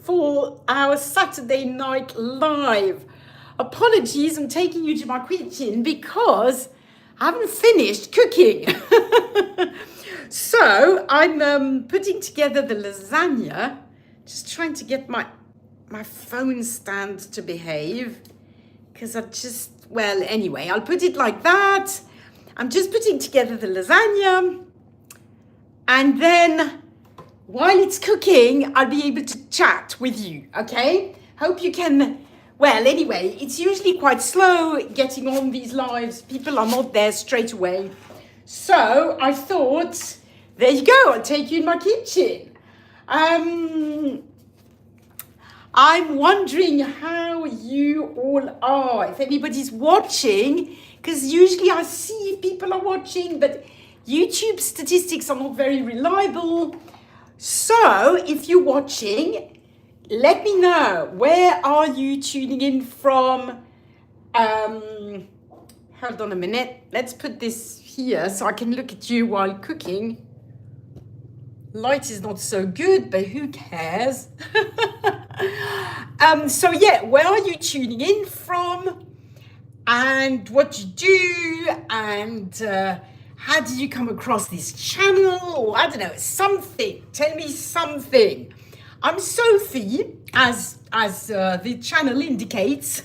for our Saturday night live. Apologies, I'm taking you to my kitchen because I haven't finished cooking. So I'm putting together the lasagna, just trying to get my phone stand to behave, because anyway, I'll put it like that. I'm just putting together the lasagna, and then while it's cooking, I'll be able to chat with you, okay? Hope you can. Well, anyway, it's usually quite slow getting on these lives. People are not there straight away. So I thought, there you go, I'll take you in my kitchen. I'm wondering how you all are, if anybody's watching, because usually I see if people are watching, but YouTube statistics are not very reliable. So if you're watching, let me know, where are you tuning in from? Hold on a minute, let's put this here so I can look at you while cooking. Light is not so good, but who cares? So yeah, where are you tuning in from, and what you do, and how did you come across this channel, or I don't know, something. Tell me something. I'm Sophie, as the channel indicates,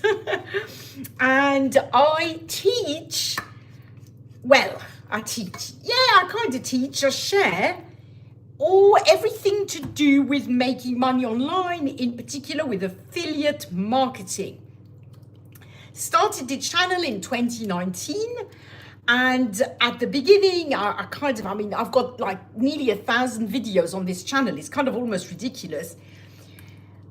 and I teach. Well, I teach. Yeah, I kind of teach or share, or everything to do with making money online, in particular with affiliate marketing. Started the channel in 2019, and at the beginning, I've got like nearly 1,000 videos on this channel. It's kind of almost ridiculous,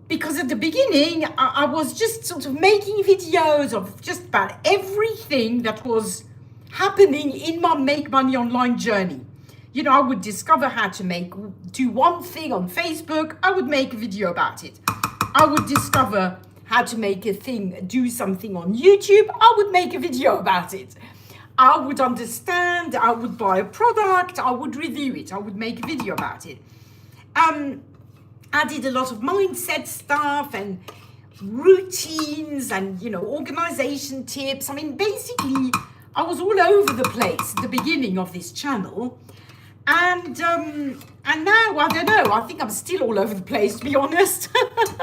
because at the beginning, I was just sort of making videos of just about everything that was happening in my make money online journey. You know, I would discover how to do one thing on Facebook, I would make a video about it. I would discover how to do something on YouTube, I would make a video about it. I would understand, I would buy a product, I would review it, I would make a video about it. I did a lot of mindset stuff and routines and, organization tips. I mean, basically, I was all over the place at the beginning of this channel. And now, I don't know, I think I'm still all over the place, to be honest.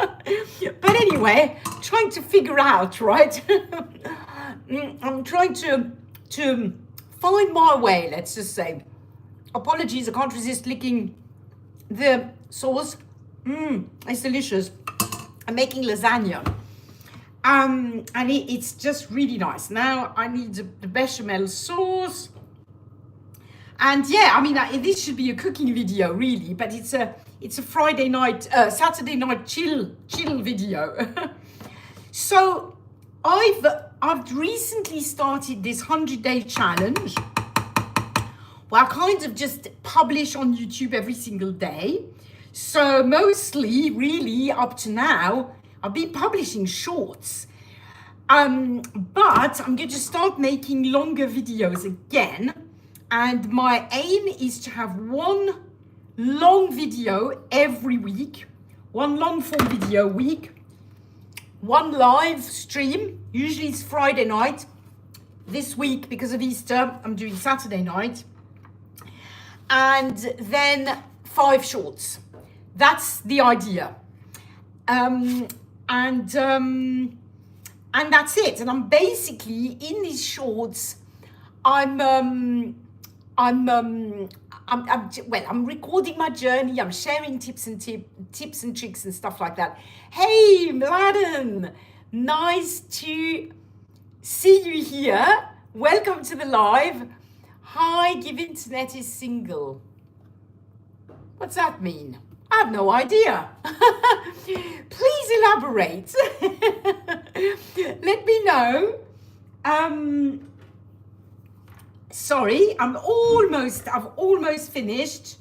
But anyway, trying to figure out, right? I'm trying to find my way, let's just say. Apologies, I can't resist licking the sauce. It's delicious. I'm making lasagna. And it's just really nice. Now I need the bechamel sauce. And yeah, I mean, this should be a cooking video, really, but it's a Saturday night chill video. So I've recently started this 100-day challenge, where I kind of just publish on YouTube every single day. So mostly, really, up to now, I've been publishing shorts. But I'm going to start making longer videos again. And my aim is to have one long video every week, one long form video a week, one live stream. Usually it's Friday night. This week, because of Easter, I'm doing Saturday night. And then 5 shorts. That's the idea. And that's it. And I'm basically, in these shorts, I'm recording my journey. I'm sharing tips and tricks and stuff like that. Hey, Mladen, nice to see you here. Welcome to the live. Hi, give internet is single. What's that mean? I have no idea. Please elaborate. Let me know. Sorry, I've almost finished,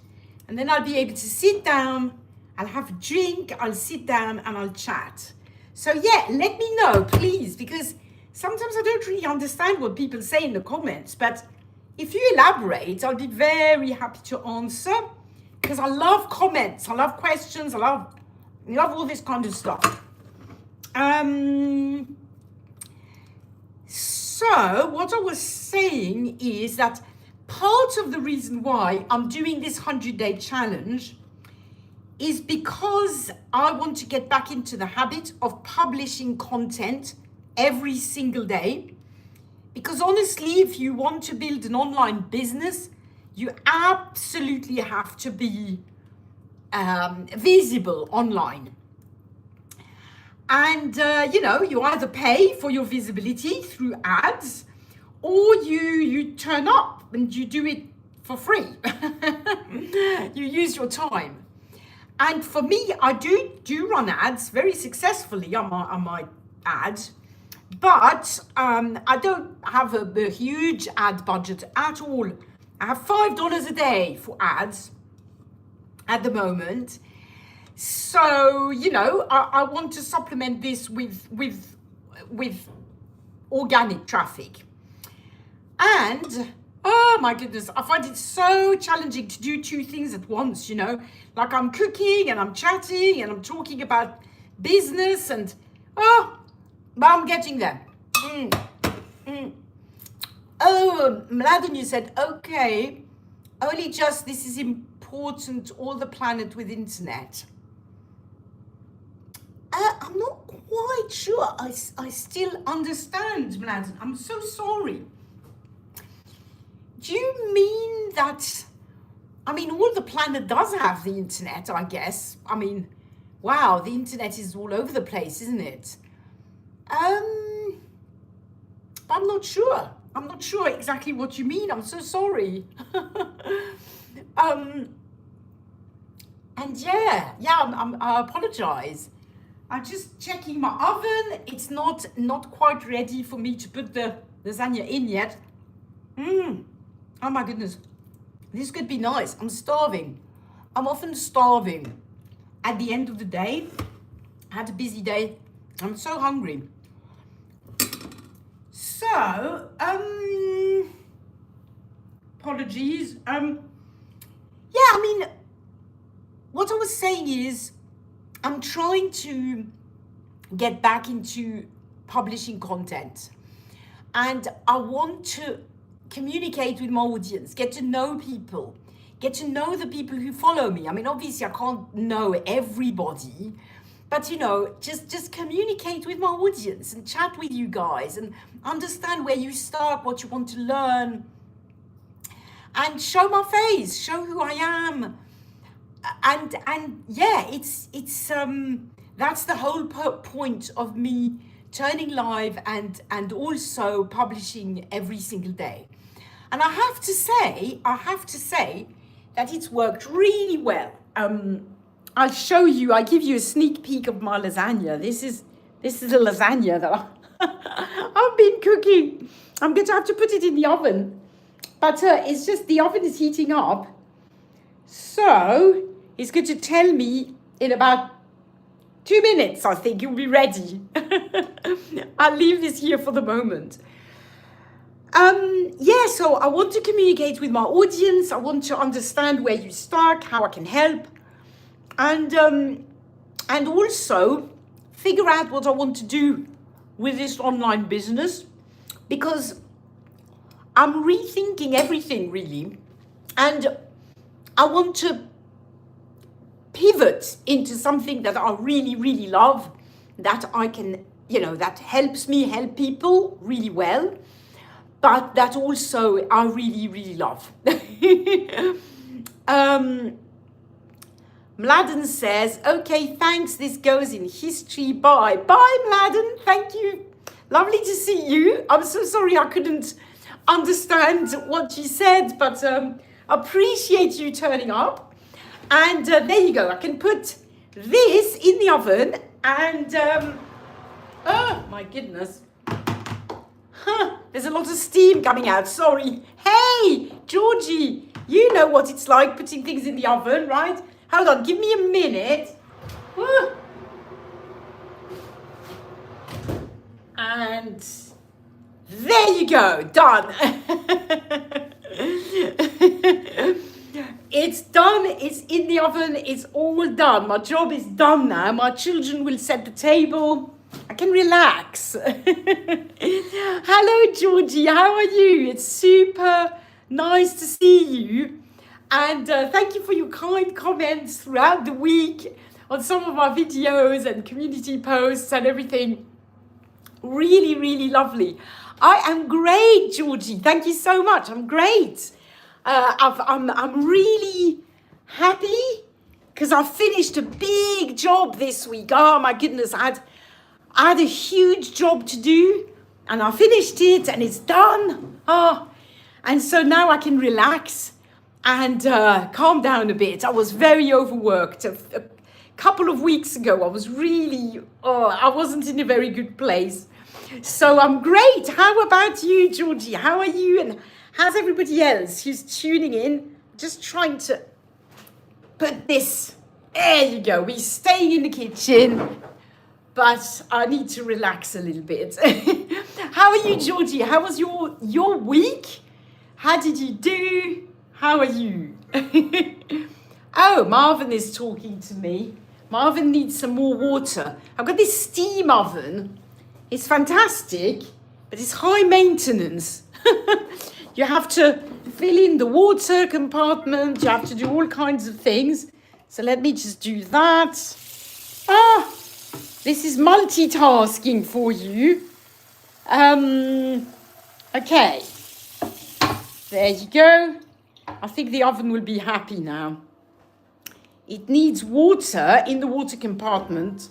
and then I'll be able to sit down, I'll have a drink, I'll sit down and I'll chat. So yeah, let me know, please, because sometimes I don't really understand what people say in the comments, but if you elaborate, I'll be very happy to answer, because I love comments, I love questions, I love love all this kind of stuff. So what I was saying is that part of the reason why I'm doing this 100-day challenge is because I want to get back into the habit of publishing content every single day. Because honestly, if you want to build an online business, you absolutely have to be visible online. And, you either pay for your visibility through ads, or you turn up and you do it for free. You use your time. And for me, I do run ads very successfully on my ads, but I don't have a huge ad budget at all. I have $5 a day for ads at the moment. So, I want to supplement this with organic traffic. And, oh my goodness, I find it so challenging to do two things at once, Like I'm cooking and I'm chatting and I'm talking about business and, but I'm getting there. Oh, Mladen, you said, okay, only just this is important, all the planet with internet. I'm not quite sure. I still understand, Mladen. I'm so sorry. Do you mean that, all the planet does have the internet, I guess. Wow, the internet is all over the place, isn't it? I'm not sure. I'm not sure exactly what you mean. I'm so sorry. And I apologize. I'm just checking my oven. It's not quite ready for me to put the lasagna in yet. Oh my goodness. This could be nice. I'm starving. I'm often starving at the end of the day. I had a busy day. I'm so hungry. So, apologies. What I was saying is, I'm trying to get back into publishing content, and I want to communicate with my audience, get to know people, get to know the people who follow me. Obviously I can't know everybody, but just communicate with my audience and chat with you guys and understand where you start, what you want to learn, and show my face, show who I am. And it's that's the whole point of me turning live and also publishing every single day. And I have to say that it's worked really well. I'll show you. I give you a sneak peek of my lasagna. This is a lasagna that I've been cooking. I'm going to have to put it in the oven, but it's just the oven is heating up. So it's going to tell me in about 2 minutes, I think you'll be ready. I'll leave this here for the moment. So I want to communicate with my audience. I want to understand where you start, how I can help, and also figure out what I want to do with this online business, because I'm rethinking everything really, and I want to pivot into something that I really, really love, that I can, that helps me help people really well, but that also I really, really love. Mladen says, okay, thanks, this goes in history, bye. Bye, Mladen, thank you. Lovely to see you. I'm so sorry I couldn't understand what you said, but appreciate you turning up. And there you go. I can put this in the oven and, oh my goodness. There's a lot of steam coming out, sorry. Hey, Georgie, you know what it's like putting things in the oven, right? Hold on, give me a minute. And there you go, done. It's done is in the oven. It's all done. My job is done now. My children will set the table. I can relax. Hello, Georgie. How are you? It's super nice to see you. And thank you for your kind comments throughout the week on some of my videos and community posts and everything. Really, really lovely. I am great, Georgie. Thank you so much. I'm great. I'm really happy because I finished a big job this week. Oh my goodness, I had a huge job to do and I finished it and it's done. Oh, and so now I can relax and calm down a bit. I was very overworked. A couple of weeks ago, I was really, I wasn't in a very good place. So I'm great. How about you, Georgie? How are you? And how's everybody else who's tuning in? Just trying to put this, there you go. We're staying in the kitchen, but I need to relax a little bit. How are you, Georgie? How was your week? How did you do? How are you? Oh, Marvin is talking to me. Marvin needs some more water. I've got this steam oven. It's fantastic, but it's high maintenance. You have to fill in the water compartment. You have to do all kinds of things. So let me just do that. This is multitasking for you. Okay. There you go. I think the oven will be happy now. It needs water in the water compartment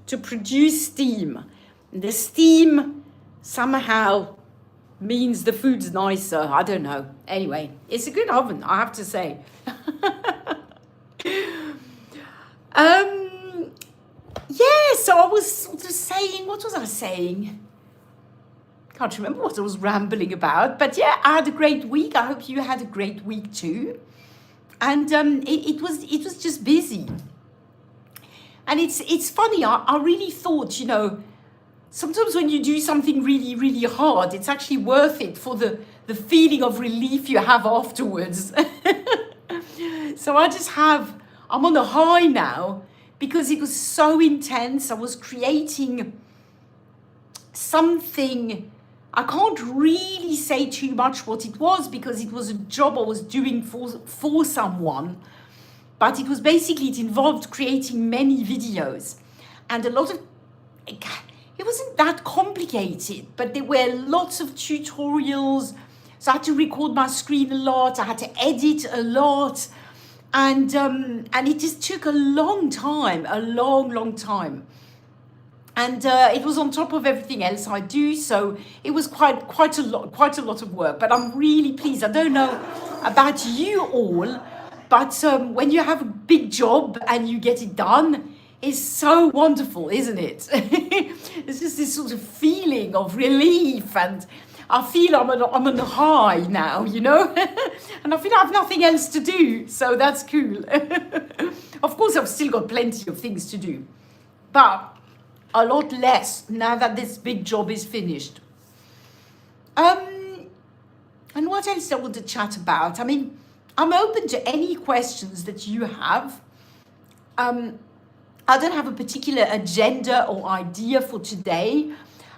to produce steam. The steam somehow means the food's nicer. I don't know. Anyway, it's a good oven, I have to say. Yeah, so I was sort of saying, what was I saying? Can't remember what I was rambling about. But yeah, I had a great week. I hope you had a great week too. And it was just busy. And it's funny, I really thought, you know, sometimes when you do something really, really hard, it's actually worth it for the feeling of relief you have afterwards. So I'm on a high now because it was so intense. I was creating something. I can't really say too much what it was because it was a job I was doing for someone. But it was basically, it involved creating many videos and a lot of, it wasn't that complicated, but there were lots of tutorials. So I had to record my screen a lot. I had to edit a lot. And it just took a long time, a long time. And it was on top of everything else I do. So it was quite a lot of work, but I'm really pleased. I don't know about you all, but when you have a big job and you get it done, it's so wonderful, isn't it? It's just this sort of feeling of relief, and I feel I'm on a high now, you know? And I feel I have nothing else to do, so that's cool. Of course, I've still got plenty of things to do, but a lot less now that this big job is finished. And what else I want to chat about? I mean, I'm open to any questions that you have. I don't have a particular agenda or idea for today.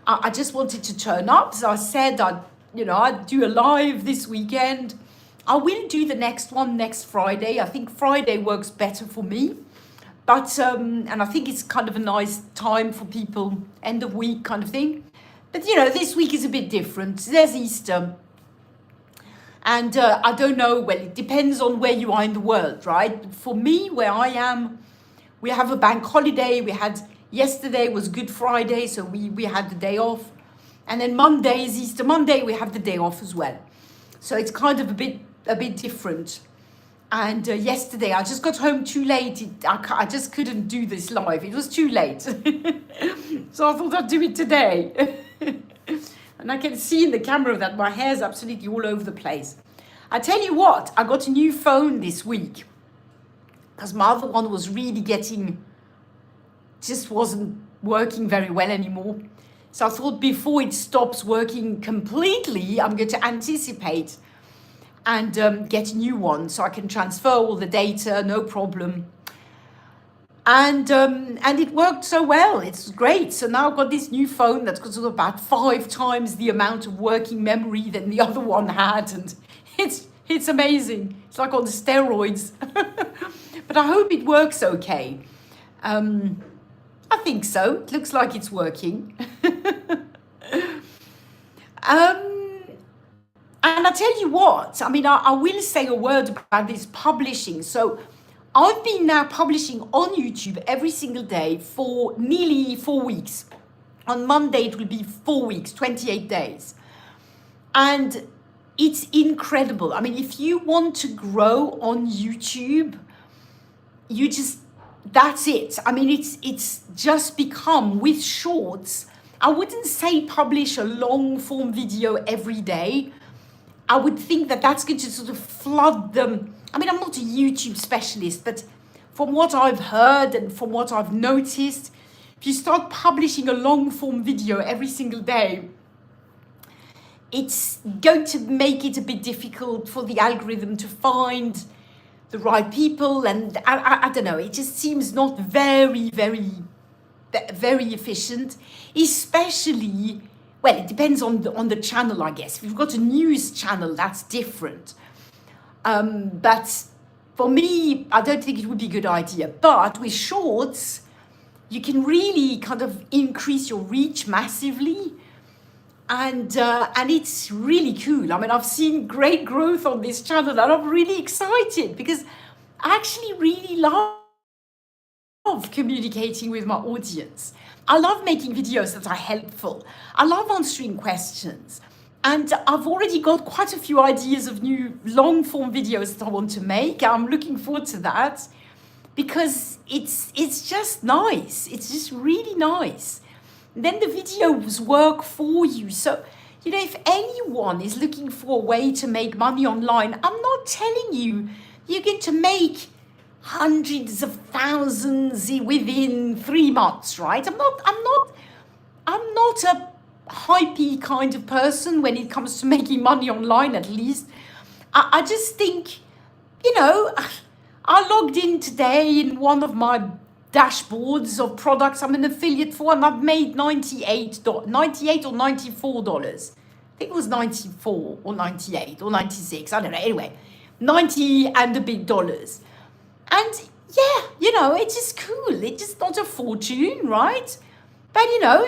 I just wanted to turn up. So I said I'd do a live this weekend. I will do the next one next Friday. I think Friday works better for me. But, and I think it's kind of a nice time for people, end of week kind of thing. But, you know, this week is a bit different. There's Easter. And I don't know, well, it depends on where you are in the world, right? But for me, where I am, we have a bank holiday. Yesterday was Good Friday, so we had the day off. And then Monday is Easter Monday, we have the day off as well. So it's kind of a bit different. And yesterday I just got home too late. I just couldn't do this live. It was too late. So I thought I'd do it today. And I can see in the camera that my hair's absolutely all over the place. I tell you what, I got a new phone this week because my other one was really just wasn't working very well anymore. So I thought before it stops working completely, I'm going to anticipate. and get a new one so I can transfer all the data, no problem. And it worked so well. It's great. So now I've got this new phone that's got sort of about 5 times the amount of working memory than the other one had, and it's amazing. It's like on steroids. But I hope it works okay. I think so. It looks like it's working. And I tell you what, I mean, I will say a word about this publishing. So I've been now publishing on YouTube every single day for nearly 4 weeks. On Monday, it will be 4 weeks, 28 days. And it's incredible. I mean, if you want to grow on YouTube, that's it. I mean, it's just become, with shorts, I wouldn't say publish a long form video every day. I would think that that's going to sort of flood them. I mean, I'm not a YouTube specialist, but from what I've heard and from what I've noticed, if you start publishing a long form video every single day, it's going to make it a bit difficult for the algorithm to find the right people. And I don't know, it just seems not very, very, very efficient, especially, well, it depends on the channel, I guess. If you've got a news channel, that's different. But for me, I don't think it would be a good idea. But with shorts, you can really kind of increase your reach massively. And it's really cool. I mean, I've seen great growth on this channel, and I'm really excited because I actually really love communicating with my audience. I love making videos that are helpful. I love answering questions. And I've already got quite a few ideas of new long form videos that I want to make. I'm looking forward to that because it's just nice. It's just really nice. And then the videos work for you. So, you know, if anyone is looking for a way to make money online, I'm not telling you you're going to make hundreds of thousands within 3 months, right? I'm not a hypey kind of person when it comes to making money online, at least. I just think, you know, I logged in today in one of my dashboards of products I'm an affiliate for, and I've made $98 or $94. I think it was 94 or 98 or 96. I don't know. Anyway, 90 and a bit dollars. And yeah, you know, it's just cool. It's just not a fortune, right? But, you know,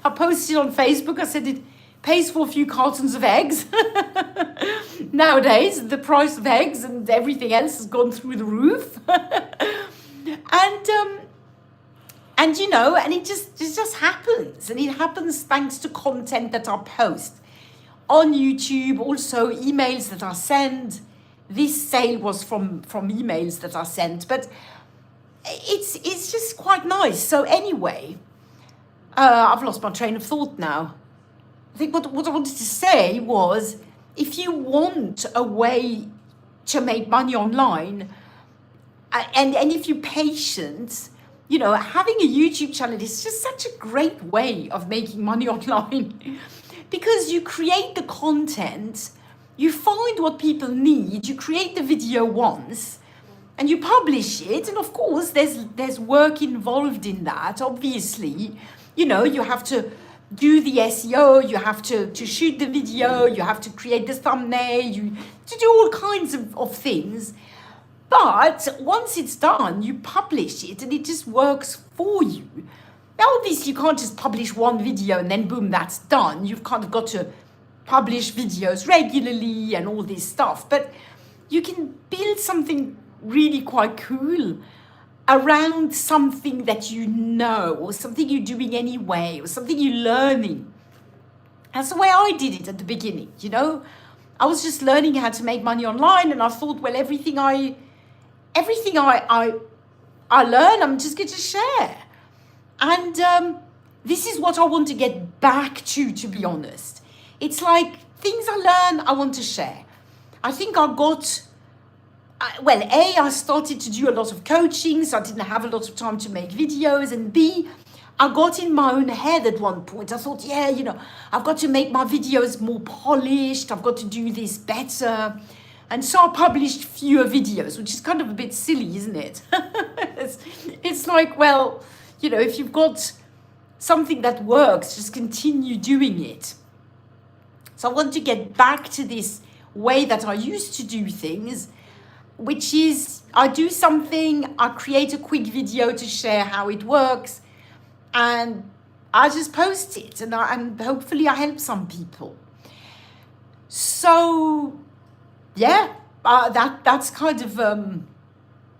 I posted on Facebook, I said it pays for a few cartons of eggs. Nowadays, the price of eggs and everything else has gone through the roof. And you know, and it just happens. And it happens thanks to content that I post on YouTube, also emails that I send. This sale was from emails that I sent, but it's just quite nice. So anyway, I've lost my train of thought now. I think what I wanted to say was, if you want a way to make money online, and if you're patient, you know, having a YouTube channel is just such a great way of making money online because you create the content, you find what people need, you create the video once, and you publish it. And of course, there's work involved in that. Obviously, you know, you have to do the SEO, you have to shoot the video, you have to create the thumbnail, to do all kinds of things. But once it's done, you publish it and it just works for you. Now, obviously, you can't just publish one video and then boom, that's done. You've kind of got to publish videos regularly and all this stuff. But you can build something really quite cool around something that you know, or something you're doing anyway, or something you're learning. That's the way I did it at the beginning, you know. I was just learning how to make money online, and I thought, well, everything I learn, I'm just going to share. And this is what I want to get back to be honest. It's like things I learn, I want to share. I think I got, I started to do a lot of coaching, so I didn't have a lot of time to make videos. And B, I got in my own head at one point. I thought, yeah, you know, I've got to make my videos more polished. I've got to do this better. And so I published fewer videos, which is kind of a bit silly, isn't it? it's like, well, you know, if you've got something that works, just continue doing it. So I want to get back to this way that I used to do things, which is I do something, I create a quick video to share how it works, and I just post it, and hopefully I help some people. So yeah, that's kind of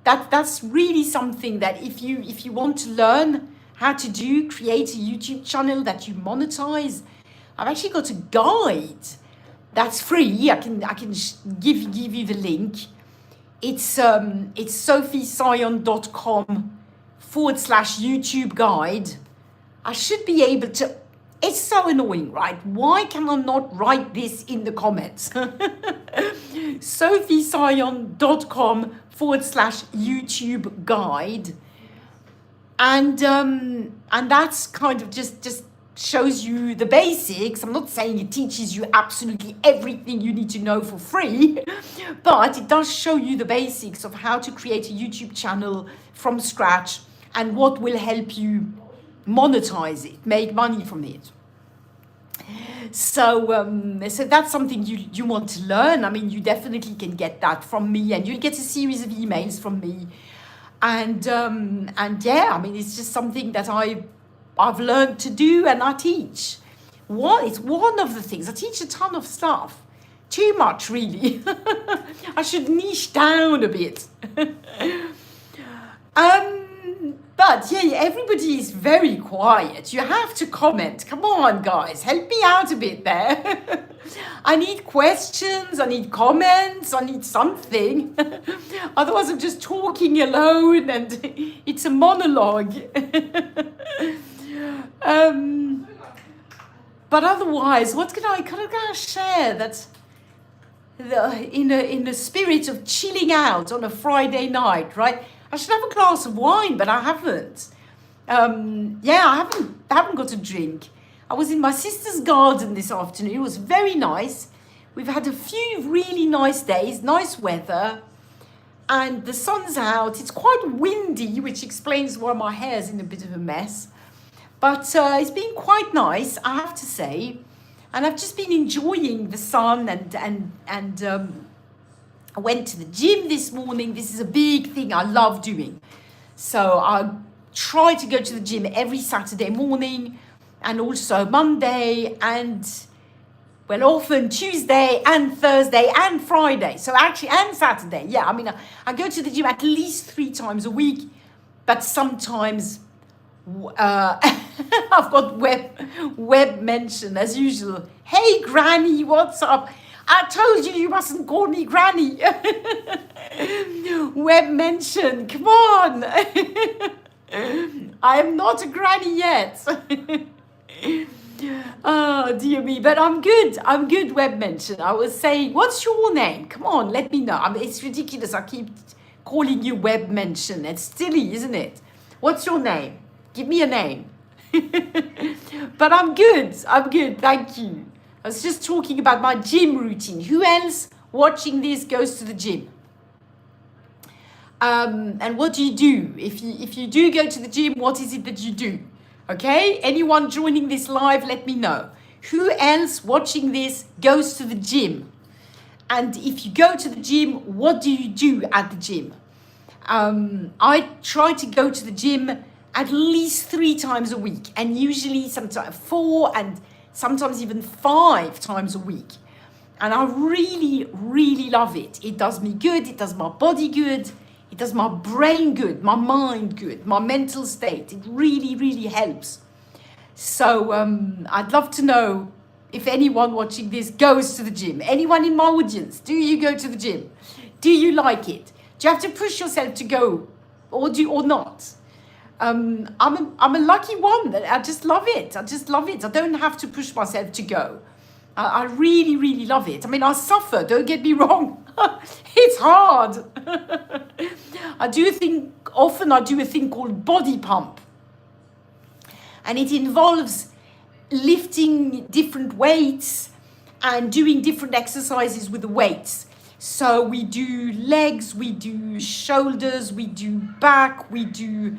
that's really something that if you want to learn how to create a YouTube channel that you monetize, I've actually got a guide that's free. I can give you the link. It's sophiesion.com/YouTube guide. I should be able to. It's so annoying, right? Why can I not write this in the comments? sophiesion.com/YouTube guide. And that's kind of just shows you the basics. I'm not saying it teaches you absolutely everything you need to know for free, but it does show you the basics of how to create a YouTube channel from scratch and what will help you monetize it, make money from it. So so that's something you want to learn. I mean, you definitely can get that from me, and you'll get a series of emails from me. And yeah, I mean, it's just something that I've learned to do, and I teach. It's one of the things. I teach a ton of stuff. Too much, really. I should niche down a bit. But yeah, everybody is very quiet. You have to comment. Come on, guys, help me out a bit there. I need questions, I need comments, I need something. Otherwise, I'm just talking alone and it's a monologue. But otherwise, what can I share that's in the spirit of chilling out on a Friday night, right? I should have a glass of wine, but I haven't. Yeah, I haven't got a drink. I was in my sister's garden this afternoon. It was very nice. We've had a few really nice days, nice weather, and the sun's out. It's quite windy, which explains why my hair's in a bit of a mess. But it's been quite nice, I have to say. And I've just been enjoying the sun and I went to the gym this morning. This is a big thing I love doing. So I try to go to the gym every Saturday morning and also Monday and, well, often Tuesday and Thursday and Friday. So actually, and Saturday. Yeah, I mean, I go to the gym at least 3 times a week, but sometimes I've got web mention as usual. Hey, Granny, what's up? I told you mustn't call me Granny. Web mention, come on. I am not a granny yet. Oh, dear me. But I'm good, web mention. I was saying, what's your name? Come on, let me know. I mean, it's ridiculous. I keep calling you web mention. It's silly, isn't it? What's your name? Give me a name. But I'm good. Thank you. I was just talking about my gym routine. Who else watching this goes to the gym? And what do you do? If you do go to the gym, what is it that you do? Okay? Anyone joining this live, let me know. Who else watching this goes to the gym? And if you go to the gym, what do you do at the gym? I try to go to the gym at least 3 times a week, and usually sometimes 4 and sometimes even 5 times a week. And I really, really love it. It does me good. It does my body good. It does my brain good, my mind good, my mental state. It really, really helps. So I'd love to know if anyone watching this goes to the gym. Anyone in my audience, do you go to the gym? Do you like it? Do you have to push yourself to go or not? I'm a lucky one. I just love it. I don't have to push myself to go. I really, really love it. I mean, I suffer, don't get me wrong. It's hard. I do a thing called body pump. And it involves lifting different weights and doing different exercises with the weights. So we do legs, we do shoulders, we do back, we do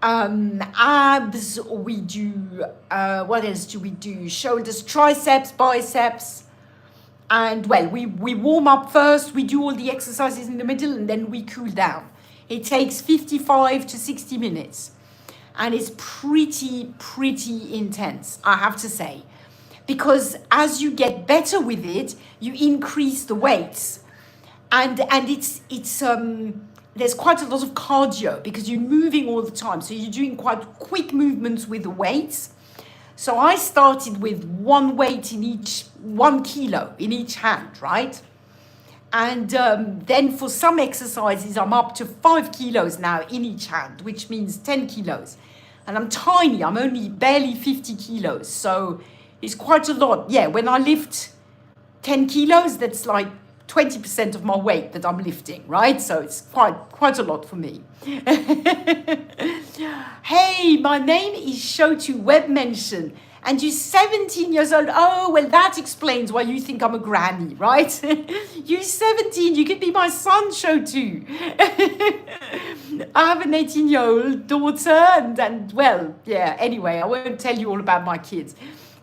abs, we do, what else do we do? Shoulders, triceps, biceps. And well, we warm up first, we do all the exercises in the middle, and then we cool down. It takes 55 to 60 minutes. And it's pretty intense, I have to say. Because as you get better with it, you increase the weights. And it's there's quite a lot of cardio because you're moving all the time. So you're doing quite quick movements with the weights. So I started with 1 weight in each, 1 kilo in each hand, right? And then for some exercises, I'm up to 5 kilos now in each hand, which means 10 kilos. And I'm tiny, I'm only barely 50 kilos. So it's quite a lot. Yeah, when I lift 10 kilos, that's like 20% of my weight that I'm lifting, right? So it's quite a lot for me. Hey, my name is Shotu Web Mention, and you're 17 years old. Oh, well, that explains why you think I'm a granny, right? You're 17, you could be my son, Shotu. I have an 18-year-old daughter, and well, yeah, anyway, I won't tell you all about my kids.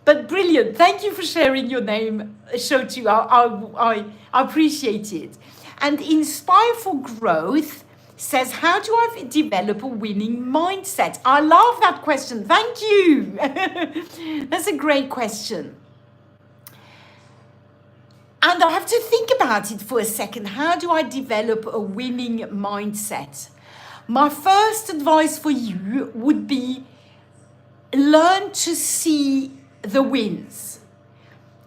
But brilliant. Thank you for sharing your name, Shotu. I appreciate it. And Inspire for Growth says, how do I develop a winning mindset? I love that question. Thank you. That's a great question. And I have to think about it for a second. How do I develop a winning mindset? My first advice for you would be learn to see the wins.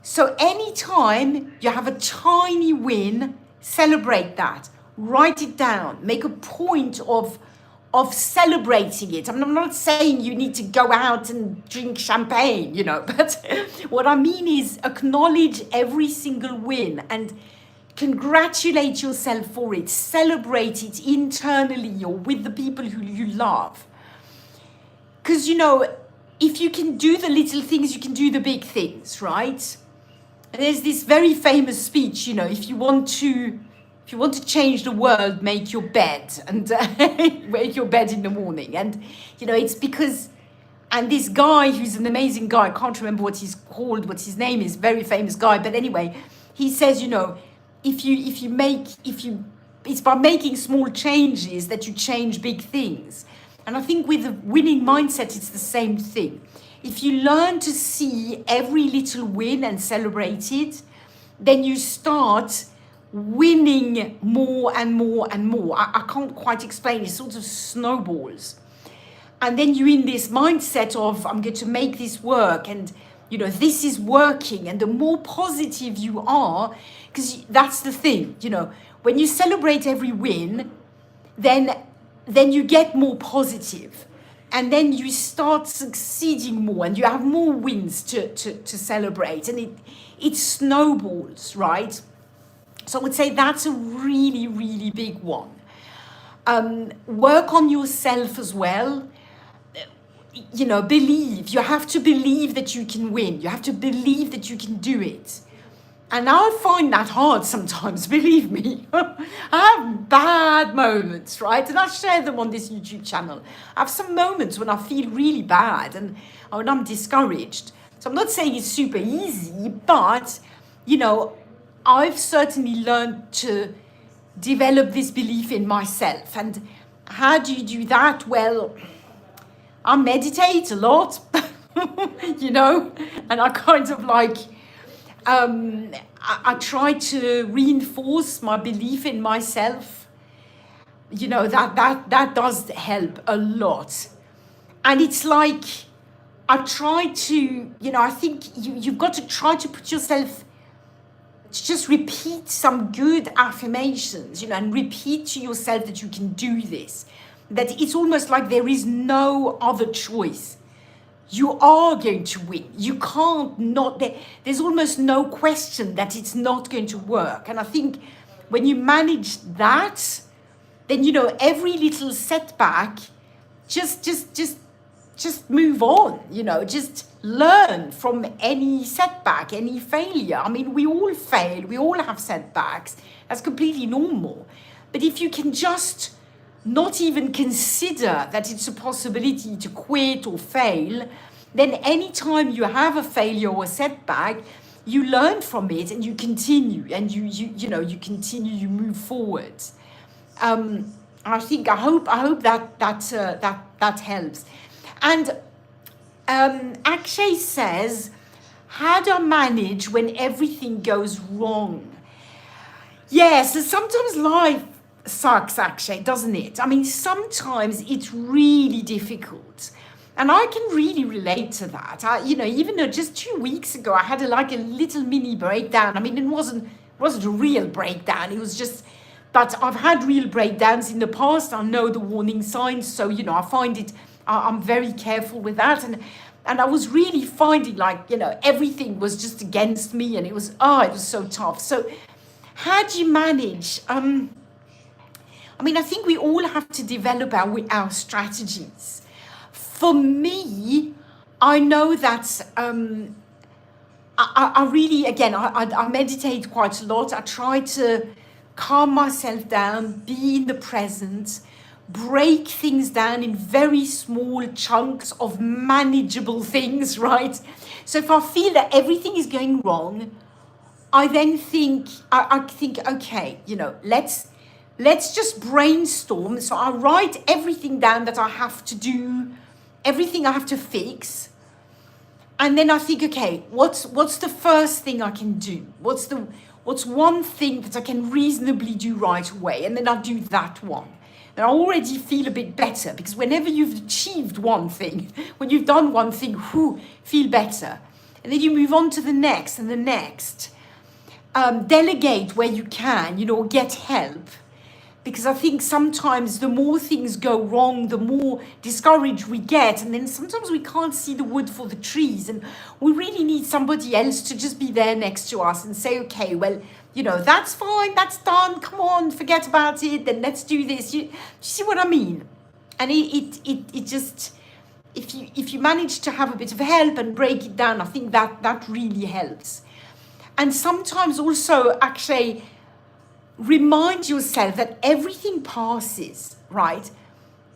So anytime you have a tiny win, celebrate that. Write it down. Make a point of celebrating it. I'm not saying you need to go out and drink champagne, but what I mean is acknowledge every single win and congratulate yourself for it. Celebrate it internally or with the people who you love. Because, if you can do the little things, you can do the big things, right? And there's this very famous speech, if you want to change the world, make your bed and make your bed in the morning. And, it's because, and this guy who's an amazing guy, I can't remember what he's called, what his name is, very famous guy. But anyway, he says, it's by making small changes that you change big things. And I think with a winning mindset, it's the same thing. If you learn to see every little win and celebrate it, then you start winning more and more and more. I can't quite explain. It sort of snowballs. And then you're in this mindset of, I'm going to make this work. And, this is working. And the more positive you are, because that's the thing, when you celebrate every win, then you get more positive. And then you start succeeding more and you have more wins to celebrate. And it snowballs, right? So I would say that's a really, really big one. Work on yourself as well. Believe. You have to believe that you can win. You have to believe that you can do it. And I find that hard sometimes, believe me. I have bad moments, right? And I share them on this YouTube channel. I have some moments when I feel really bad and when I'm discouraged. So I'm not saying it's super easy, but, I've certainly learned to develop this belief in myself. And how do you do that? Well, I meditate a lot, and I kind of I try to reinforce my belief in myself. That does help a lot. And it's like, I try to, I think you've got to try to put yourself, to just repeat some good affirmations, and repeat to yourself that you can do this. That it's almost like there is no other choice. You are going to win. You can't not. There's almost no question that it's not going to work. And I think when you manage that, then every little setback, just just move on, just learn from any setback, any failure. I mean, we all fail, we all have setbacks. That's completely normal. But if you can just not even consider that it's a possibility to quit or fail, then anytime you have a failure or a setback, you learn from it and you continue, and you continue, you move forward. I hope that helps. And Akshay says, how do I manage when everything goes wrong? Yes, sometimes life sucks, Akshay, doesn't it? I mean, sometimes it's really difficult. And I can really relate to that. Even though just 2 weeks ago I had a little mini breakdown. I mean, it wasn't a real breakdown. It was just, but I've had real breakdowns in the past. I know the warning signs, so I find it. I'm very careful with that, and I was really finding everything was just against me, and it was so tough. So, how do you manage? I think we all have to develop our strategies. For me, I know that I really, again, I meditate quite a lot. I try to calm myself down, be in the present, break things down in very small chunks of manageable things, right? So if I feel that everything is going wrong, I then think, I think, okay, let's just brainstorm. So I write everything down that I have to do, everything I have to fix. And then I think, okay, what's the first thing I can do? What's one thing that I can reasonably do right away? And then I do that one. And I already feel a bit better, because whenever you've achieved one thing, when you've done one thing, feel better. And then you move on to the next and the next. Delegate where you can, get help. Because I think sometimes the more things go wrong, the more discouraged we get. And then sometimes we can't see the wood for the trees. And we really need somebody else to just be there next to us and say, okay, well, that's fine, that's done, come on, forget about it, then let's do this. You see what I mean? And it just, if you manage to have a bit of help and break it down, I think that really helps. And sometimes also, actually, remind yourself that everything passes, right?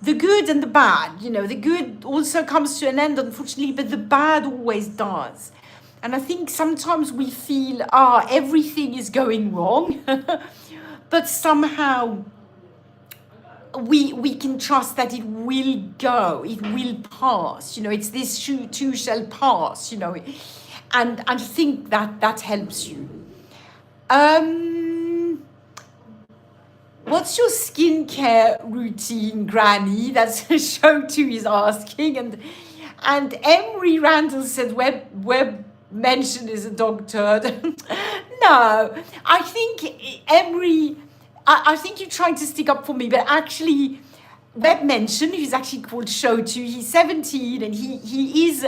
The good and the bad, the good also comes to an end, unfortunately, but the bad always does. And I think sometimes we feel, everything is going wrong, but somehow we can trust that it will go, it will pass. It's this too shall pass, and I think that helps you. What's your skincare routine, Granny? That's show 2 is asking. And Emery Randall said web mention is a dog turd. No, I think Emery, I think you're trying to stick up for me, but actually web mention, who's actually called show 2, he's 17 and he's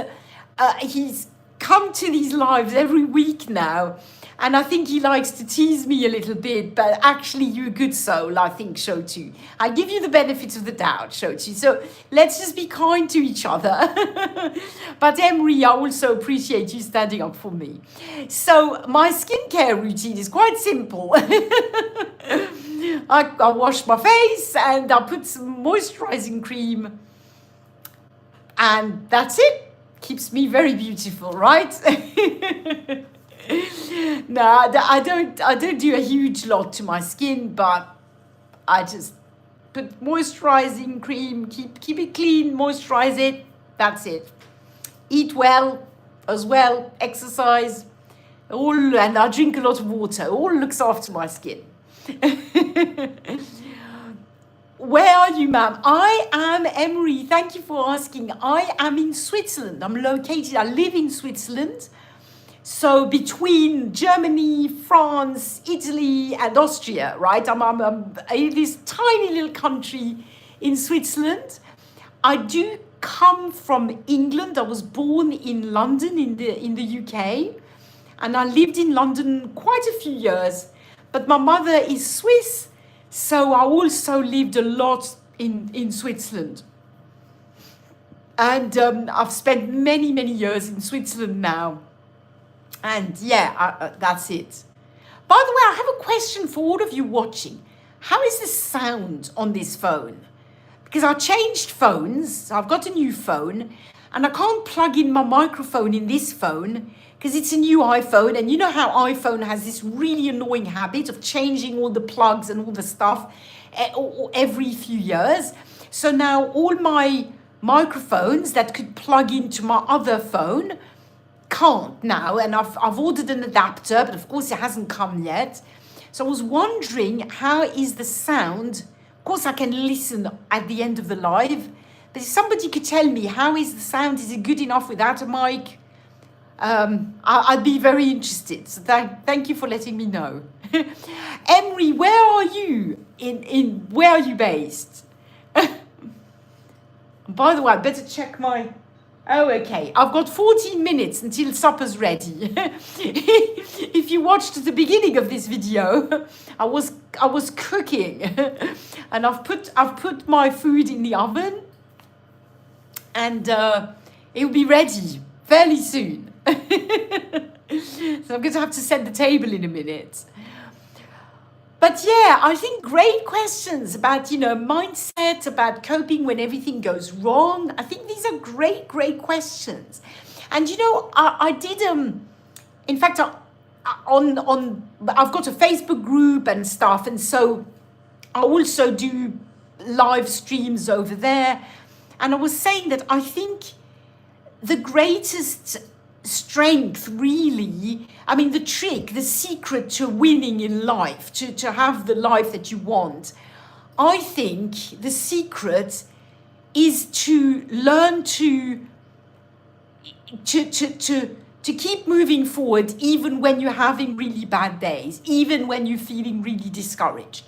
come to these lives every week now. And I think he likes to tease me a little bit, but actually you're a good soul, I think, show 2. I give you the benefit of the doubt, show 2. So let's just be kind to each other. But Emery, I also appreciate you standing up for me. So my skincare routine is quite simple. I wash my face and I put some moisturizing cream. And that's it. Keeps me very beautiful, right? No, I don't do a huge lot to my skin, but I just put moisturizing cream, keep it clean, moisturize it. That's it. Eat well as well, exercise, and I drink a lot of water. All looks after my skin. Where are you, ma'am? I am Emery. Thank you for asking. I am in Switzerland. I live in Switzerland. So between Germany, France, Italy, and Austria, right? I'm in this tiny little country in Switzerland. I do come from England. I was born in London, in the UK, and I lived in London quite a few years. But my mother is Swiss, so I also lived a lot in Switzerland. And I've spent many, many years in Switzerland now. And yeah, that's it. By the way, I have a question for all of you watching. How is the sound on this phone? Because I changed phones, so I've got a new phone, and I can't plug in my microphone in this phone because it's a new iPhone, and you know how iPhone has this really annoying habit of changing all the plugs and all the stuff every few years. So now all my microphones that could plug into my other phone can't now, and I've ordered an adapter, but of course it hasn't come yet. So I was wondering, how is the sound? Of course I can listen at the end of the live, but if somebody could tell me how is the sound, is it good enough without a mic? I'd be very interested. So thank you for letting me know. Emery, where are you? Where are you based? By the way, I better check my... Oh, okay. I've got 14 minutes until supper's ready. If you watched the beginning of this video, I was cooking, and I've put my food in the oven, and it'll be ready fairly soon. So I'm going to have to set the table in a minute. But yeah, I think great questions about, mindset, about coping when everything goes wrong. I think these are great questions. And, I did, in fact, I've got a Facebook group and stuff. And so I also do live streams over there. And I was saying that I think the greatest strength really, the trick, the secret to winning in life, to have the life that you want, I think the secret is to learn to keep moving forward even when you're having really bad days, even when you're feeling really discouraged.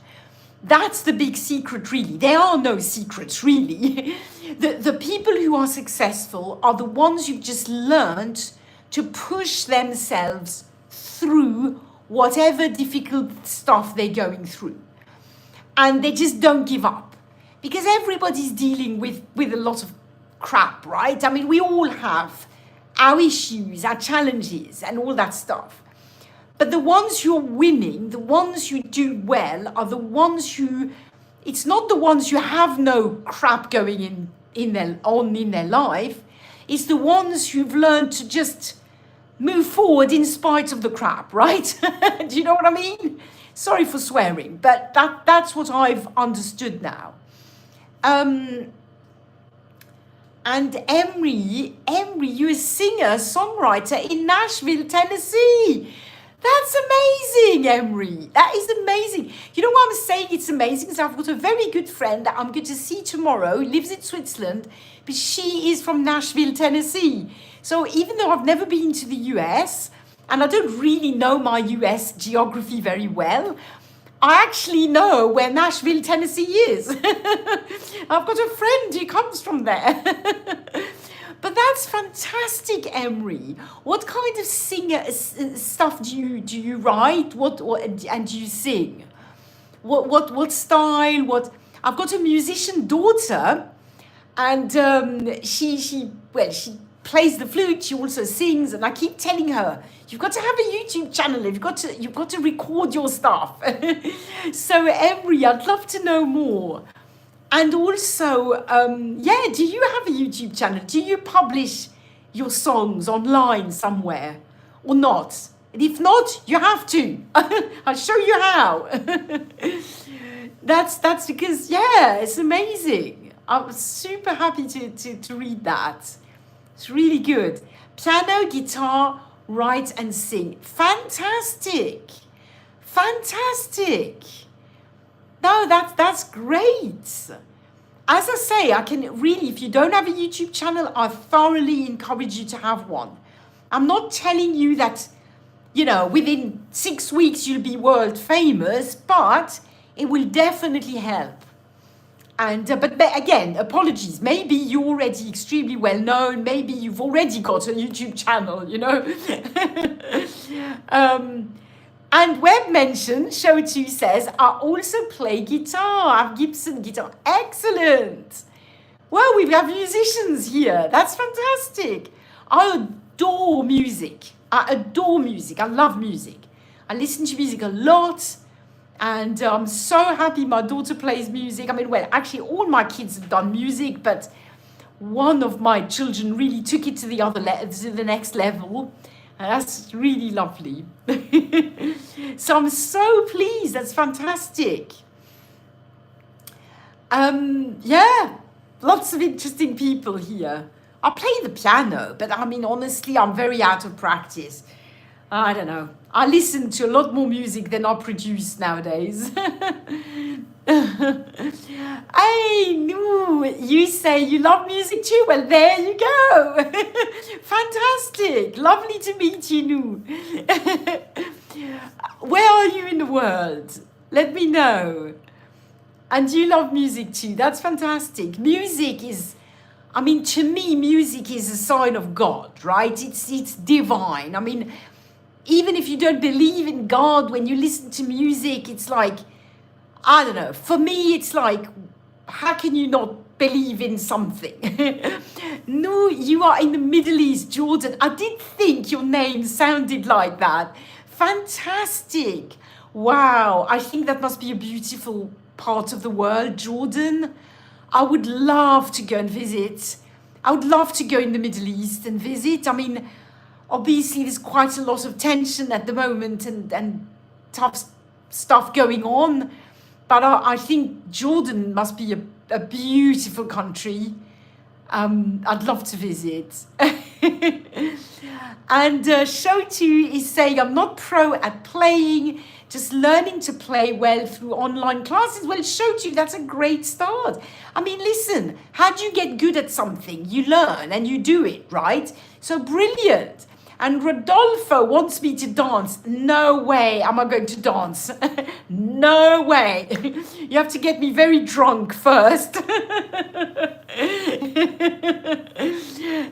That's the big secret, really. There are no secrets, really. The people who are successful are the ones who've just learned to push themselves through whatever difficult stuff they're going through. And they just don't give up. Because everybody's dealing with a lot of crap, right? We all have our issues, our challenges, and all that stuff. But the ones who are winning, the ones who do well, are the ones who... It's not the ones who have no crap going in their life. It's the ones who've learned to just move forward in spite of the crap, right? Do you know what I mean? Sorry for swearing, but that's what I've understood now. And Emery, you're a singer, songwriter in Nashville, Tennessee. That's amazing, Emery. That is amazing. You know why I'm saying it's amazing? Because I've got a very good friend that I'm going to see tomorrow, who lives in Switzerland, but she is from Nashville, Tennessee. So even though I've never been to the US, and I don't really know my US geography very well, I actually know where Nashville, Tennessee is. I've got a friend who comes from there. But that's fantastic, Emery. What kind of stuff do you write? What and do you sing? What style? I've got a musician daughter, and she plays the flute. She also sings, and I keep telling her, you've got to have a YouTube channel. You've got to record your stuff. So Emery, I'd love to know more. And also, do you have a YouTube channel? Do you publish your songs online somewhere or not? And if not, you have to. I'll show you how. That's because, it's amazing. I'm super happy to read that. It's really good. Piano, guitar, write and sing. Fantastic. No, that's great. As I say, I can really, if you don't have a YouTube channel, I thoroughly encourage you to have one. I'm not telling you that, within 6 weeks you'll be world famous, but it will definitely help. And but again, apologies. Maybe you're already extremely well known. Maybe you've already got a YouTube channel, And Web Mention, Show 2 says, I also play guitar. I have Gibson guitar. Excellent. Well, we have musicians here. That's fantastic. I adore music. I adore music. I love music. I listen to music a lot. And I'm so happy my daughter plays music. I mean, well, actually, all my kids have done music, but one of my children really took it to the next level. And that's really lovely. So I'm so pleased. That's fantastic. Yeah, lots of interesting people here. I play the piano, but I mean, honestly, I'm very out of practice. I don't know. I listen to a lot more music than I produce nowadays. Hey, no, you say you love music too? Well, there you go. Fantastic. Lovely to meet you, Nu. Where are you in the world? Let me know. And you love music too. That's fantastic. Music is, I mean, to me, music is a sign of God, right? It's divine. I mean, even if you don't believe in God, when you listen to music, it's like, I don't know. For me, it's like, how can you not believe in something? No, you are in the Middle East, Jordan. I did think your name sounded like that. Fantastic. Wow. I think that must be a beautiful part of the world, Jordan. I would love to go and visit. I would love to go in the Middle East and visit. I mean, obviously there's quite a lot of tension at the moment and tough stuff going on. But I think Jordan must be a beautiful country. I'd love to visit. And Shotu is saying, I'm not pro at playing, just learning to play well through online classes. Well, Shotu, that's a great start. I mean, listen, how do you get good at something? You learn and you do it, right? So brilliant. And Rodolfo wants me to dance. No way am I going to dance. No way. You have to get me very drunk first.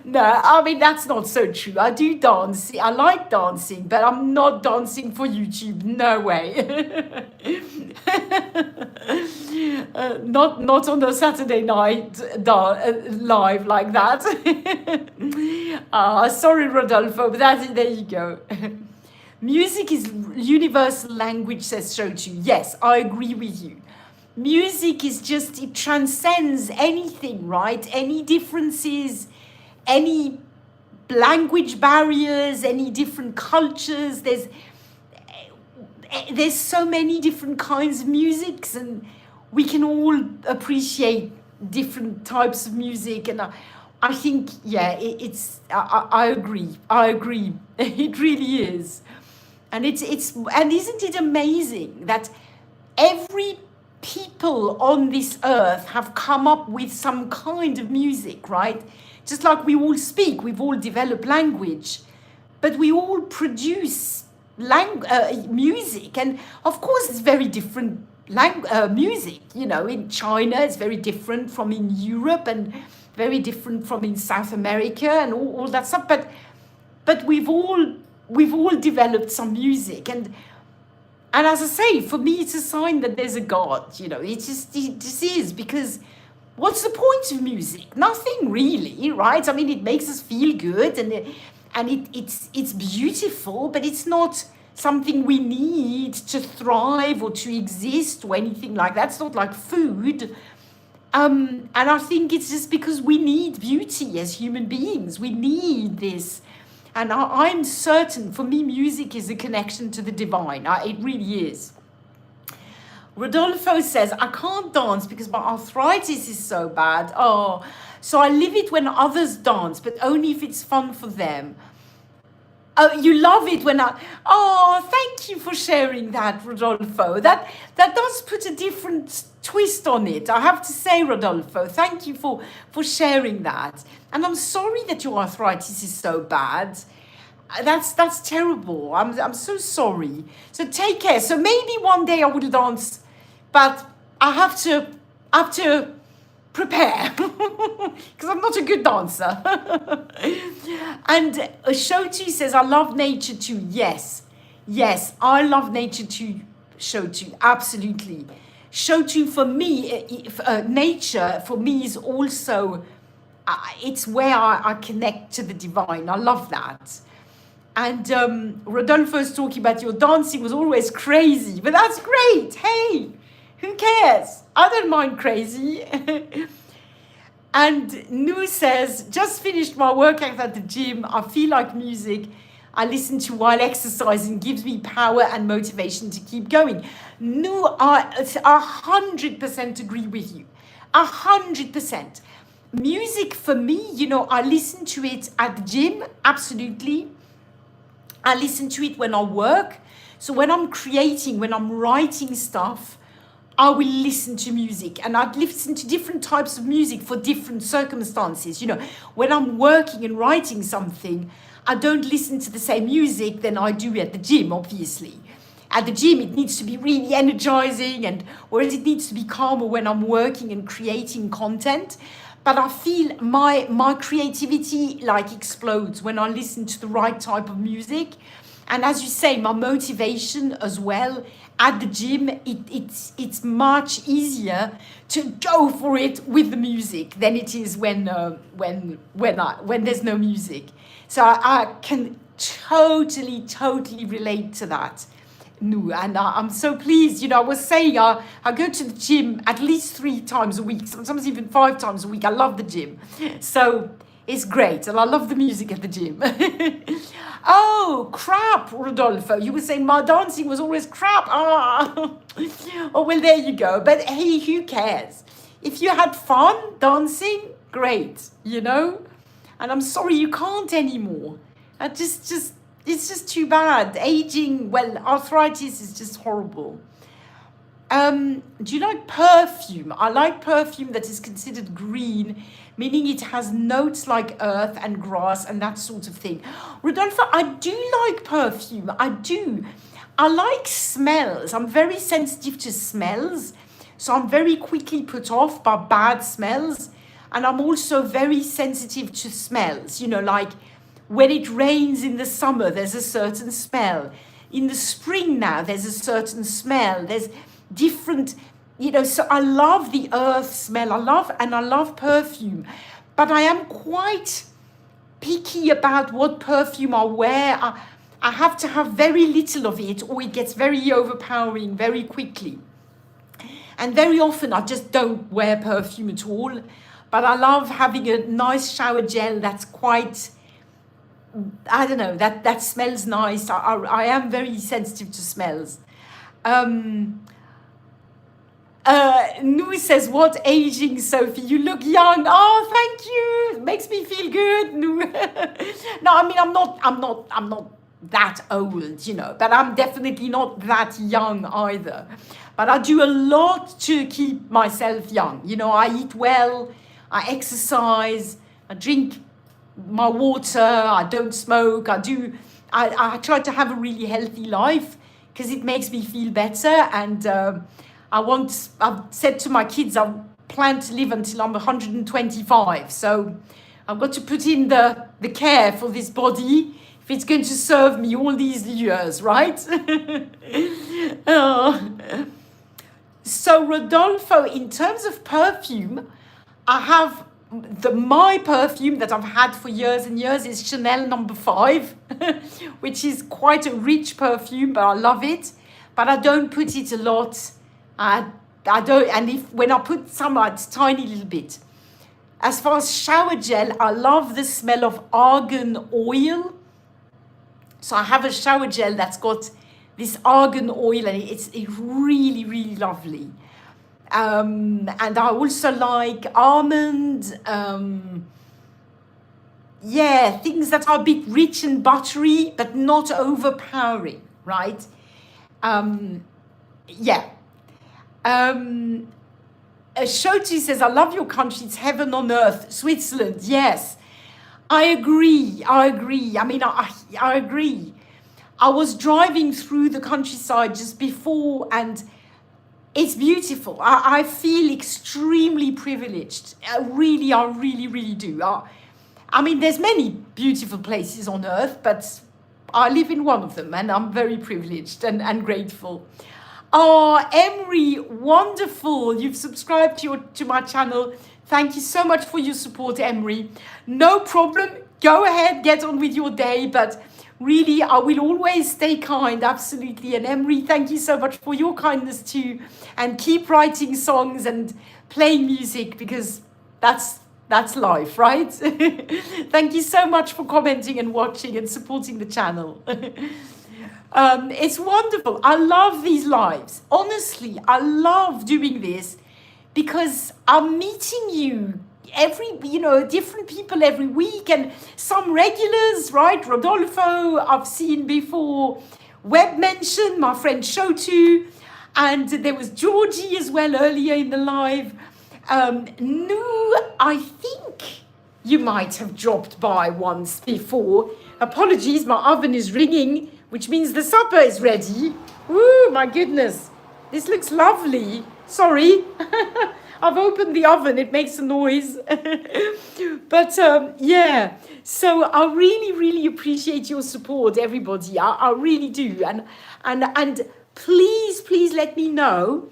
No, I mean, that's not so true. I do dance. I like dancing, but I'm not dancing for YouTube. No way. Not on a Saturday night live like that. Sorry, Rodolfo, but there you go. Music is universal language, says Shochu. Yes, I agree with you. Music is just, it transcends anything, right? Any differences, any language barriers, any different cultures. There's so many different kinds of musics, and we can all appreciate different types of music. And I think, yeah, I agree. It really is. And and isn't it amazing that every people on this earth have come up with some kind of music, right? Just like we all speak, we've all developed language, but we all produce music. And of course, it's very different music. You know, in China, it's very different from in Europe, and very different from in South America, and all that stuff. But we've all developed some music, and as I say, for me, it's a sign that there's a God. You know, it just is, because what's the point of music? Nothing really, right? I mean, it makes us feel good, and it's beautiful, but it's not something we need to thrive or to exist or anything like that. It's not like food. And I think it's just because we need beauty as human beings. We need this. And I'm certain, for me, music is a connection to the divine. It really is. Rodolfo says, I can't dance because my arthritis is so bad. Oh, so I live it when others dance, but only if it's fun for them. Oh, you love it when oh, thank you for sharing that, Rodolfo. That does put a different twist on it, I have to say, Rodolfo. Thank you for sharing that. And I'm sorry that your arthritis is so bad. That's terrible. I'm so sorry. So take care. So maybe one day I will dance, but I have to prepare because I'm not a good dancer. And Shotu says, I love nature too. Yes, I love nature too, Shotu. Absolutely. Shochu for me, nature for me is also, it's where I connect to the divine. I love that. And Rodolfo's talking about your dancing was always crazy, but that's great. Hey, who cares? I don't mind crazy. And Nu says, just finished my workout at the gym. I feel like music I listen to while exercising gives me power and motivation to keep going. Nu, I 100% agree with you. 100%. Music for me, you know, I listen to it at the gym, absolutely. I listen to it when I work. So when I'm creating, when I'm writing stuff, I will listen to music, and I'd listen to different types of music for different circumstances. You know, when I'm working and writing something, I don't listen to the same music than I do at the gym, obviously. At the gym, it needs to be really energizing, and whereas it needs to be calmer when I'm working and creating content. But I feel my creativity like explodes when I listen to the right type of music. And as you say, my motivation as well at the gym, it's much easier to go for it with the music than it is when there's no music. So I can totally relate to that. No, and I'm so pleased. You know, I was saying I go to the gym at least 3 times a week, sometimes even 5 times a week. I love the gym. So it's great, and I love the music at the gym. Oh, crap, Rodolfo. You were saying my dancing was always crap. Oh, well, there you go. But hey, who cares? If you had fun dancing, great, you know? And I'm sorry you can't anymore. It's just too bad. Aging, well, arthritis is just horrible. Do you like perfume? I like perfume that is considered green, meaning it has notes like earth and grass and that sort of thing. Rodolfo, I do like perfume. I do. I like smells. I'm very sensitive to smells. So I'm very quickly put off by bad smells. And I'm also very sensitive to smells. You know, like when it rains in the summer, there's a certain smell. In the spring now, there's a certain smell. There's different, you know, so I love the earth smell. I love perfume. But I am quite picky about what perfume I wear. I have to have very little of it, or it gets very overpowering very quickly. And very often I just don't wear perfume at all. But I love having a nice shower gel that's quite, I don't know, that smells nice. I am very sensitive to smells. Nu says, what aging, Sophie? You look young. Oh, thank you. It makes me feel good. Nu. No, I mean, I'm not that old, you know, but I'm definitely not that young either. But I do a lot to keep myself young. You know, I eat well, I exercise, I drink my water, I don't smoke, I try to have a really healthy life because it makes me feel better. And I've said to my kids, I plan to live until I'm 125. So I've got to put in the care for this body if it's going to serve me all these years, right? So Rodolfo, in terms of perfume, I have my perfume that I've had for years and years is Chanel No. 5, which is quite a rich perfume, but I love it. But I don't put it a lot. I don't, and when I put some, it's tiny little bit. As far as shower gel, I love the smell of argan oil. So I have a shower gel that's got this argan oil, and it's really, really lovely. And I also like almond, things that are a bit rich and buttery, but not overpowering, right? Shoti says, I love your country, it's heaven on earth. Switzerland, yes. I agree. I mean, I agree. I was driving through the countryside just before, and it's beautiful. I feel extremely privileged. I really do. I mean, there's many beautiful places on earth, but I live in one of them, and I'm very privileged and grateful. Oh, Emery, wonderful. You've subscribed to my channel. Thank you so much for your support, Emery. No problem. Go ahead, get on with your day. But really, I will always stay kind, absolutely. And Emery, thank you so much for your kindness too. And keep writing songs and playing music, because that's life, right? Thank you so much for commenting and watching and supporting the channel. It's wonderful. I love these lives. Honestly, I love doing this because I'm meeting you different people every week, and some regulars, right? Rodolfo, I've seen before. Web mention, my friend Shotu, and there was Georgie as well earlier in the live. Nu, I think you might have dropped by once before. Apologies, my oven is ringing, which means the supper is ready. Ooh, my goodness. This looks lovely. Sorry. I've opened the oven, it makes a noise. But yeah, so I really, really appreciate your support, everybody. I really do. And please let me know,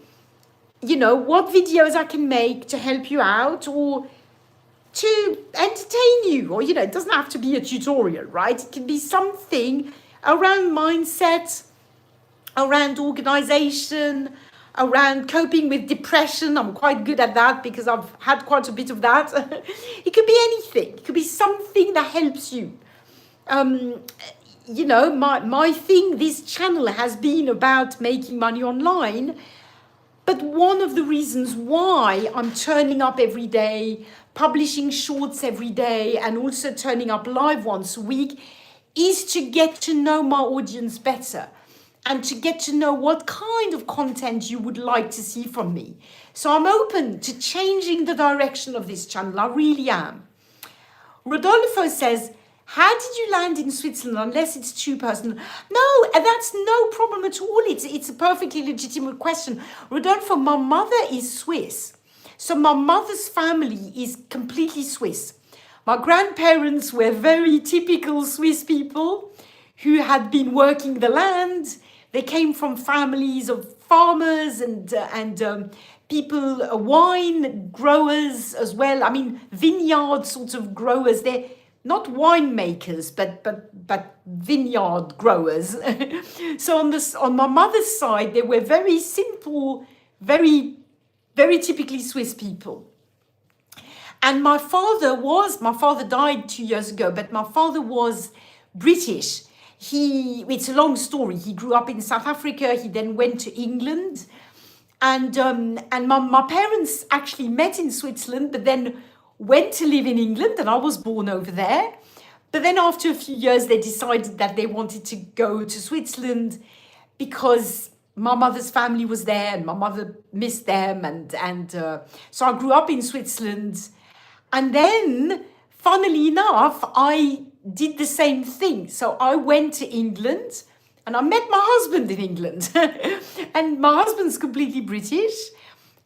what videos I can make to help you out or to entertain you. Or, it doesn't have to be a tutorial, right? It can be something around mindset, around organization, around coping with depression. I'm quite good at that because I've had quite a bit of that. It could be anything. It could be something that helps you. My thing, this channel has been about making money online. But one of the reasons why I'm turning up every day, publishing shorts every day, and also turning up live once a week is to get to know my audience better and to get to know what kind of content you would like to see from me. So I'm open to changing the direction of this channel. I really am. Rodolfo says, how did you land in Switzerland unless it's too personal? No, that's no problem at all. It's a perfectly legitimate question. Rodolfo, my mother is Swiss. So my mother's family is completely Swiss. My grandparents were very typical Swiss people who had been working the land. They came from families of farmers and people, wine growers as well. I mean, vineyard sort of growers. They're not winemakers, but vineyard growers. So on my mother's side, they were very simple, very, very typically Swiss people. And my father died 2 years ago, but my father was British. It's a long story. He grew up in South Africa. He then went to England. And my parents actually met in Switzerland, but then went to live in England, and I was born over there. But then after a few years, they decided that they wanted to go to Switzerland because my mother's family was there and my mother missed them. And so I grew up in Switzerland. And then, funnily enough, I did the same thing. So I went to England and I met my husband in England. And my husband's completely British.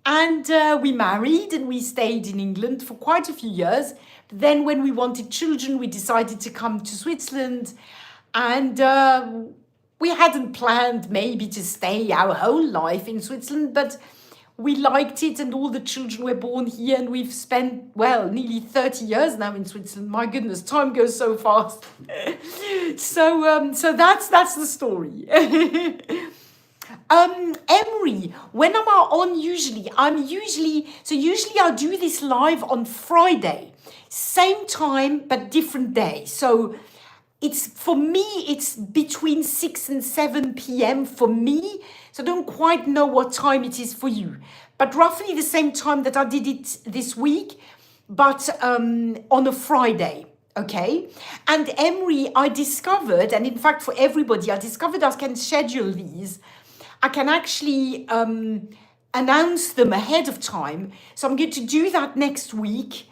And we married and we stayed in England for quite a few years. Then when we wanted children, we decided to come to Switzerland. And we hadn't planned maybe to stay our whole life in Switzerland, but we liked it and all the children were born here, and we've spent, nearly 30 years now in Switzerland. My goodness, time goes so fast. So that's the story. Emery, when am I on usually? Usually I do this live on Friday, same time, but different day. So for me, it's between 6 and 7 p.m. for me. So I don't quite know what time it is for you, but roughly the same time that I did it this week, but on a Friday. Okay. And Emery, I discovered, and in fact for everybody, I discovered I can schedule these. I can actually announce them ahead of time. So I'm going to do that next week,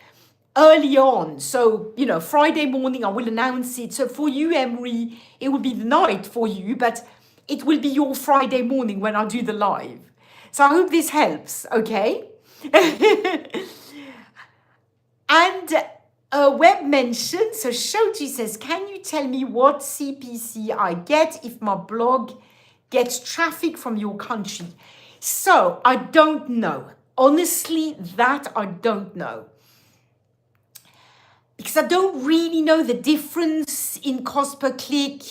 early on. So, Friday morning, I will announce it. So for you, Emery, it will be the night for you, but it will be your Friday morning when I do the live. So I hope this helps, okay? And a web mention. So Shoti says, can you tell me what CPC I get if my blog gets traffic from your country. So I don't know. Honestly, that I don't know. Because I don't really know the difference in cost per click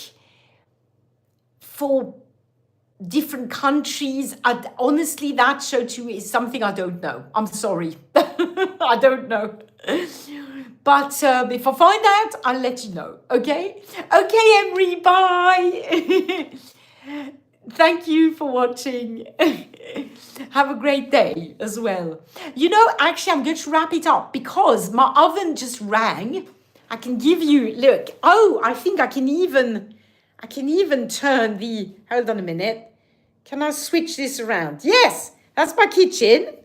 for different countries. Honestly, that show to you is something I don't know. I'm sorry. I don't know. But if I find out, I'll let you know. Okay? Okay, Emery, bye. Thank you for watching. Have a great day as well. You know, actually, I'm going to wrap it up because my oven just rang. I can give you, look. Oh, I think I can even turn the, hold on a minute. Can I switch this around? Yes, that's my kitchen.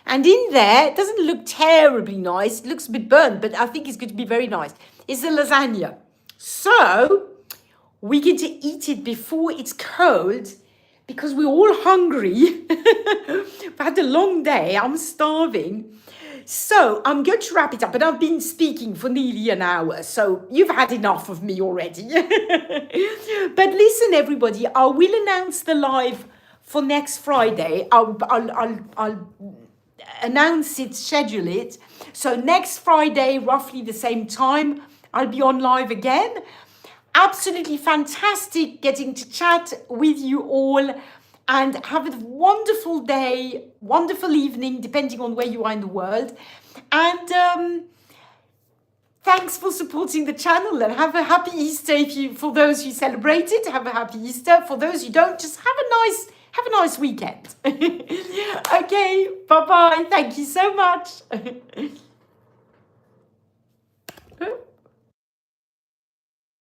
And in there, it doesn't look terribly nice. It looks a bit burnt, but I think it's going to be very nice. It's the lasagna. So we get to eat it before it's cold because we're all hungry. I've had a long day. I'm starving. So I'm going to wrap it up, but I've been speaking for nearly an hour, so you've had enough of me already. But listen, everybody, I will announce the live for next Friday. I'll announce it, schedule it. So next Friday, roughly the same time, I'll be on live again. Absolutely fantastic getting to chat with you all. And have a wonderful day, wonderful evening, depending on where you are in the world. And thanks for supporting the channel, and have a happy Easter. For those who celebrate it, have a happy Easter. For those who don't, just have a nice weekend. Okay, bye-bye. Thank you so much.